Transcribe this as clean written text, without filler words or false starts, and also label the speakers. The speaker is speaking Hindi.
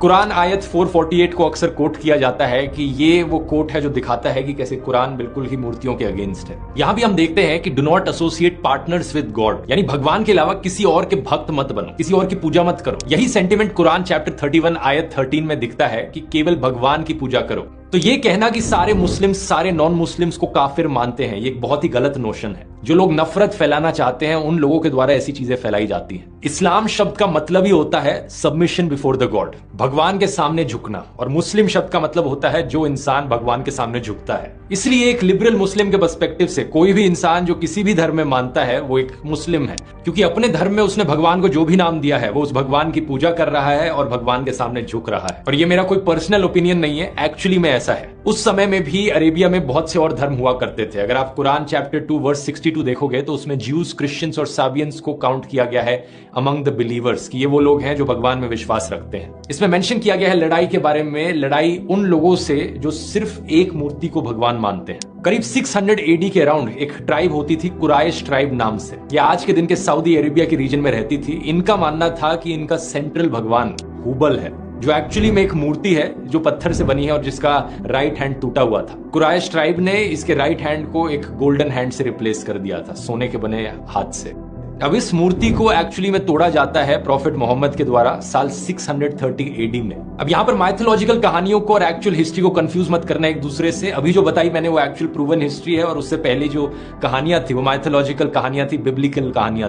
Speaker 1: कुरान आयत 448 को अक्सर कोट किया जाता है कि ये वो कोट है जो दिखाता है कि कैसे कुरान बिल्कुल ही मूर्तियों के अगेंस्ट है। यहाँ भी हम देखते हैं कि do not associate partners with God, यानी भगवान के अलावा किसी और के भक्त मत बनो, किसी और की पूजा मत करो। यही सेंटिमेंट कुरान चैप्टर 31 आयत 13 में दिखता है कि केवल भगवान की पूजा करो। तो ये कहना कि सारे मुस्लिम्स सारे नॉन मुस्लिम्स को काफिर मानते हैं, ये एक बहुत ही गलत नोशन है। जो लोग नफरत फैलाना चाहते हैं उन लोगों के द्वारा ऐसी चीजें फैलाई जाती हैं। इस्लाम शब्द का मतलब ही होता है सबमिशन बिफोर द गॉड, भगवान के सामने झुकना, और मुस्लिम शब्द का मतलब होता है जो इंसान भगवान के सामने झुकता है। इसलिए एक लिबरल मुस्लिम के पर्सपेक्टिव से कोई भी इंसान जो किसी भी धर्म में मानता है वो एक मुस्लिम है, क्योंकि अपने धर्म में उसने भगवान को जो भी नाम दिया है वो उस भगवान की पूजा कर रहा है और भगवान के सामने झुक रहा है। और ये मेरा कोई पर्सनल ओपिनियन नहीं है, एक्चुअली में ऐसा है। उस समय में भी अरेबिया में बहुत से और धर्म हुआ करते थे। अगर आप कुरान चैप्टर 2 वर्स 62 देखोगे तो उसमें ज्यूज, क्रिश्चियंस और साबियंस को काउंट किया गया है अमंग द बिलीवर्स, कि ये वो लोग हैं जो भगवान में विश्वास रखते हैं। इसमें मेंशन किया गया है लड़ाई के बारे में, लड़ाई उन लोगों से जो सिर्फ एक मूर्ति को भगवान मानते हैं। करीब 600 एडी के अराउंड एक ट्राइब होती थी कुराइश ट्राइब नाम से। ये आज के दिन के सऊदी अरेबिया के रीजन में रहती थी। इनका मानना था कि इनका सेंट्रल भगवान हुबल है, जो एक्चुअली में एक मूर्ति है जो पत्थर से बनी है और जिसका राइट हैंड टूटा हुआ था। कुराइश ट्राइब ने इसके राइट हैंड को एक गोल्डन हैंड से रिप्लेस कर दिया था, सोने के बने हाथ से। अब इस मूर्ति को एक्चुअली में तोड़ा जाता है प्रॉफिट मोहम्मद के द्वारा साल 630 एडी में। अब यहाँ पर माइथोलॉजिकल कहानियों को और एक्चुअल हिस्ट्री को कंफ्यूज मत करना एक दूसरे से। अभी जो बताई मैंने वो एक्चुअल प्रूवन हिस्ट्री है, और उससे पहले जो कहानियां थी वो माइथोलॉजिकल कहानियां थी, बिब्लिकल कहानियां।